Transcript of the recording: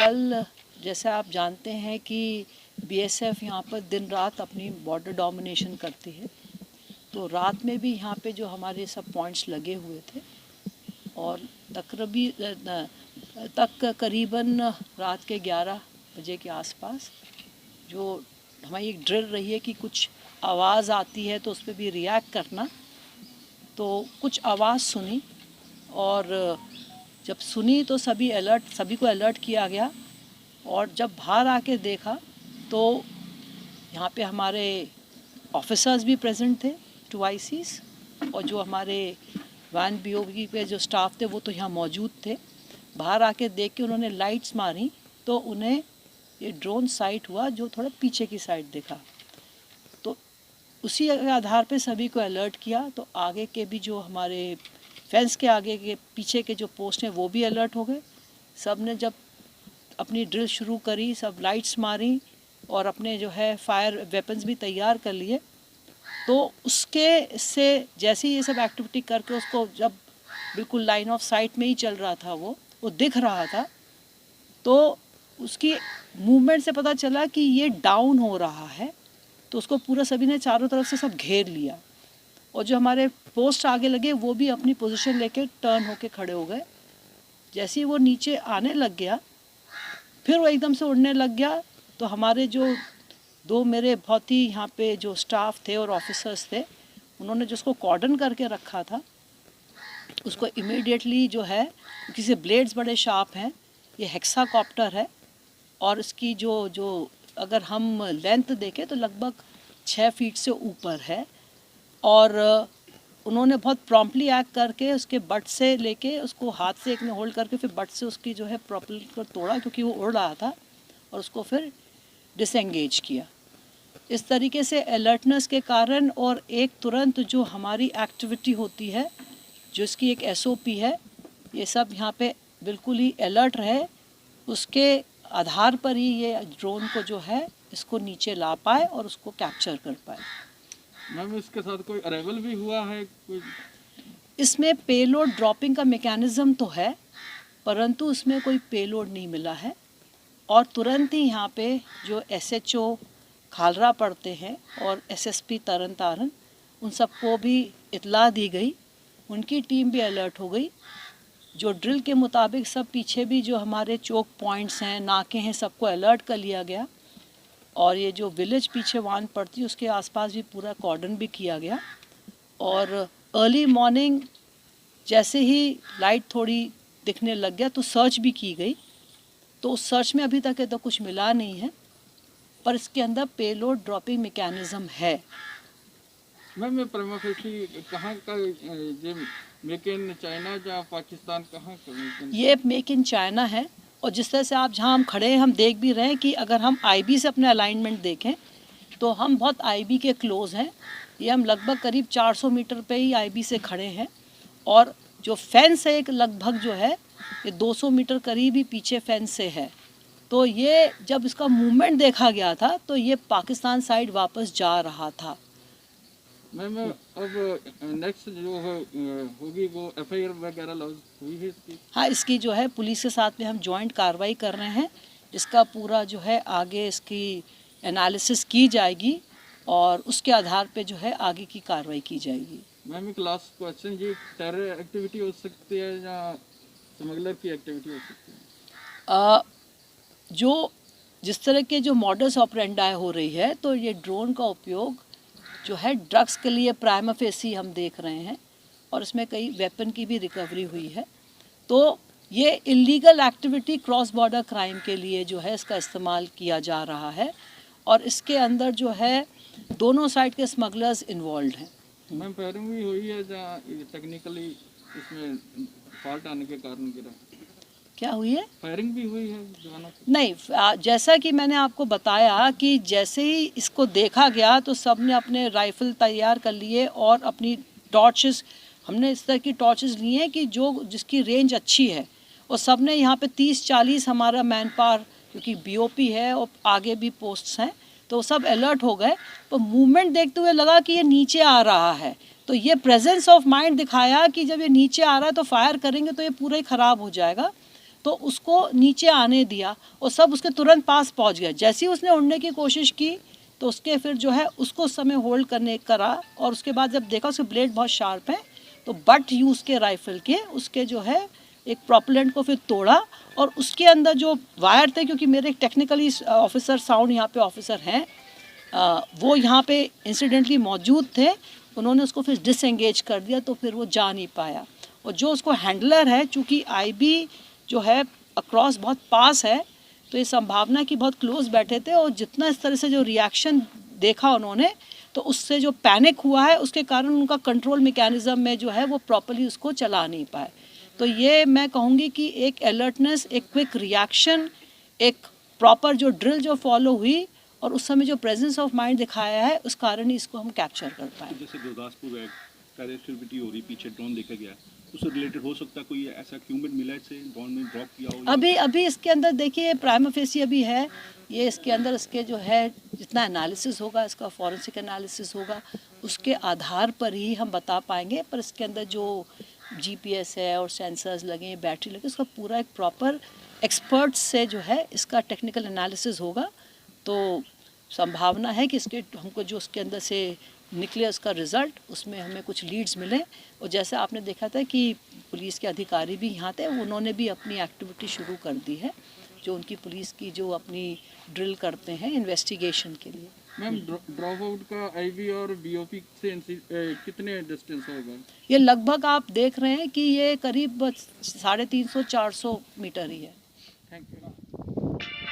कल जैसे आप जानते हैं कि बीएसएफ यहाँ पर दिन रात अपनी बॉर्डर डोमिनेशन करती है, तो रात में भी यहाँ पे जो हमारे सब पॉइंट्स लगे हुए थे और करीबन रात के 11 बजे के आसपास जो हमारी एक ड्रिल रही है कि कुछ आवाज़ आती है तो उस पर भी रिएक्ट करना। तो कुछ आवाज़ सुनी और जब सुनी तो सभी को अलर्ट किया गया और जब बाहर आके देखा तो यहाँ पे हमारे ऑफिसर्स भी प्रेजेंट थे, 2 ICs, और जो हमारे वैन BOP पे जो स्टाफ थे वो तो यहाँ मौजूद थे। बाहर आके देख के उन्होंने लाइट्स मारी तो उन्हें ये ड्रोन साइट हुआ जो थोड़ा पीछे की साइड दिखा। तो उसी आधार पे सभी को अलर्ट किया, तो आगे के भी जो हमारे फेंस के आगे के पीछे के जो पोस्ट हैं वो भी अलर्ट हो गए। सब ने जब अपनी ड्रिल शुरू करी, सब लाइट्स मारी और अपने जो है फायर वेपन्स भी तैयार कर लिए। तो उसके से जैसे ही ये सब एक्टिविटी करके उसको जब बिल्कुल लाइन ऑफ साइट में ही चल रहा था वो दिख रहा था, तो उसकी मूवमेंट से पता चला कि ये डाउन हो रहा है। तो उसको पूरा सभी ने चारों तरफ से सब घेर लिया और जो हमारे पोस्ट आगे लगे वो भी अपनी पोजीशन लेके टर्न होके खड़े हो गए। जैसे ही वो नीचे आने लग गया फिर वो एकदम से उड़ने लग गया। तो हमारे जो 2 मेरे बहुत ही यहाँ पे जो स्टाफ थे और ऑफिसर्स थे, उन्होंने जिसको कॉर्डन करके रखा था उसको इमीडिएटली जो है, क्योंकि से ब्लेड्स बड़े शार्प हैं, ये हेक्साकॉप्टर है और इसकी जो अगर हम लेंथ देखें तो लगभग 6 फीट से ऊपर है। और उन्होंने बहुत प्रॉम्प्टली एक्ट करके उसके बट से लेके उसको हाथ से एक ने होल्ड करके फिर बट से उसकी जो है प्रोपेलर को तोड़ा, क्योंकि वो उड़ रहा था, और उसको फिर डिसएंगेज किया। इस तरीके से अलर्टनेस के कारण और एक तुरंत जो हमारी एक्टिविटी होती है जो इसकी एक SOP है, ये सब यहाँ पे बिल्कुल ही अलर्ट रहे, उसके आधार पर ही ये ड्रोन को जो है इसको नीचे ला पाए और उसको कैप्चर कर पाए। मैम इसके साथ कोई अराइवल भी हुआ है कोई? इसमें पेलोड ड्रॉपिंग का मैकेनिज्म तो है, परंतु उसमें कोई पेलोड नहीं मिला है। और तुरंत ही यहाँ पे जो SHO खालरा पड़ते हैं और SSP तरन तारण, उन सबको भी इतला दी गई, उनकी टीम भी अलर्ट हो गई। जो ड्रिल के मुताबिक सब पीछे भी जो हमारे चौक पॉइंट्स हैं, नाके हैं, सबको अलर्ट कर लिया गया और ये जो विलेज पीछे वान पड़ती है उसके आसपास भी पूरा कॉर्डन भी किया गया। और अर्ली मॉर्निंग जैसे ही लाइट थोड़ी दिखने लग गया तो सर्च भी की गई। तो उस सर्च में अभी तक तो कुछ मिला नहीं है, पर इसके अंदर पेलोड ड्रॉपिंग मैकेनिज्म है। मैम प्रीमा फेसी कहाँ का ये मेक इन चाइना या पाकिस्तान कहाँ का? ये मेक इन चाइना है और जिस तरह से आप जहाँ हम खड़े हैं हम देख भी रहे हैं कि अगर हम IB से अपने अलाइनमेंट देखें तो हम बहुत IB के क्लोज हैं। ये हम लगभग करीब 400 मीटर पे ही IB से खड़े हैं और जो फेंस है एक लगभग जो है ये 200 मीटर करीब ही पीछे फेंस से है। तो ये जब इसका मूवमेंट देखा गया था तो ये पाकिस्तान साइड वापस जा रहा था। मैम अब नेक्स्ट जो होगी वो FIR वगैरह लॉन्च हुई है इसकी? हाँ, इसकी जो है पुलिस के साथ में हम जॉइंट कार्रवाई कर रहे हैं। इसका पूरा जो है आगे इसकी एनालिसिस की जाएगी और उसके आधार पे जो है आगे की कार्रवाई की जाएगी। मैम एक लास्ट क्वेश्चन, ये टेरर एक्टिविटी हो सकती है या स्मगलर की एक्टिविटी हो सकती है? जो जिस तरह के जो मॉडस ऑपरेंडाई हो रही है तो ये ड्रोन का उपयोग जो है ड्रग्स के लिए प्राइमा फेसी हम देख रहे हैं और इसमें कई वेपन की भी रिकवरी हुई है। तो ये illegal activity cross border crime के लिए जो है इसका इस्तेमाल किया जा रहा है और इसके अंदर जो है दोनों साइड के स्मगलर्स इन्वॉल्व हैं। मैम फायरिंग भी हुई है या टेक्निकली इसमें फॉल्ट आने के कारण गिरा? क्या हुई है? फायरिंग भी हुई है जवानों? नहीं, जैसा कि मैंने आपको बताया कि जैसे ही इसको देखा गया तो सब ने अपने राइफल तैयार कर लिए और अपनी टॉर्चेस, हमने इस तरह की टॉर्चेस ली हैं कि जिसकी रेंज अच्छी है, और सब ने यहाँ पे 30-40 हमारा मैन पावर, क्योंकि BOP है और आगे भी पोस्ट्स हैं, तो सब अलर्ट हो गए। तो मूवमेंट देखते हुए लगा कि ये नीचे आ रहा है, तो ये प्रेजेंस ऑफ माइंड दिखाया कि जब ये नीचे आ रहा है तो फायर करेंगे तो ये पूरा ही ख़राब हो जाएगा। तो उसको नीचे आने दिया और सब उसके तुरंत पास पहुंच गए। जैसे ही उसने उड़ने की कोशिश की तो उसके फिर जो है उसको उस समय होल्ड करने करा और उसके बाद जब देखा उसके ब्लेड बहुत शार्प है तो बट यूज़ के राइफल के उसके जो है एक प्रोपेलेंट को फिर तोड़ा और उसके अंदर जो वायर थे, क्योंकि मेरे एक टेक्निकली ऑफिसर साउंड यहाँ पे ऑफिसर हैं, वो यहाँ पे इंसिडेंटली मौजूद थे, उन्होंने उसको फिर डिसएंगेज कर दिया तो फिर वो जा नहीं पाया। और जो उसको हैंडलर है, चूँकि आईबी जो है अक्रॉस बहुत पास है तो ये संभावना कि बहुत क्लोज बैठे थे और जितना इस तरह से जो रिएक्शन देखा उन्होंने तो उससे जो पैनिक हुआ है उसके कारण उनका कंट्रोल मैकेनिज्म में जो है वो प्रॉपर्ली उसको चला नहीं पाए। तो ये मैं कहूँगी कि एक अलर्टनेस, एक क्विक रिएक्शन, एक प्रॉपर जो ड्रिल जो फॉलो हुई और उस समय जो प्रेजेंस ऑफ माइंड दिखाया है उस कारण ही इसको हम कैप्चर कर पाए। तो जैसे गुरदासपुर है, कार एक्टिविटी हो रही, पीछे ड्रोन देखा गया, उससे रिलेटेड हो सकता है कोई ऐसा इक्विपमेंट मिला है इससे ड्रोन में ड्रॉप किया हो? अभी इसके अंदर देखिए प्राइमा फेसी अभी है, ये इसके अंदर इसके जो है जितना एनालिसिस होगा, इसका फॉरेंसिक एनालिसिस होगा, उसके आधार पर ही हम बता पाएंगे। पर इसके अंदर जो जीपीएस है और सेंसर्स लगे, बैटरी लगे, उसका पूरा एक प्रॉपर एक्सपर्ट से जो है इसका टेक्निकल एनालिसिस होगा। तो संभावना है कि इसके हमको जो उसके अंदर से निकले उसका रिज़ल्ट, उसमें हमें कुछ लीड्स मिले। और जैसे आपने देखा था कि पुलिस के अधिकारी भी यहाँ थे, उन्होंने भी अपनी एक्टिविटी शुरू कर दी है, जो उनकी पुलिस की जो अपनी ड्रिल करते हैं इन्वेस्टिगेशन के लिए। मैम ड्रॉप आउट का आईबी और बीओपी से कितने डिस्टेंस होगा? ये लगभग आप देख रहे हैं कि ये करीब 350-400 मीटर ही है। Thank you.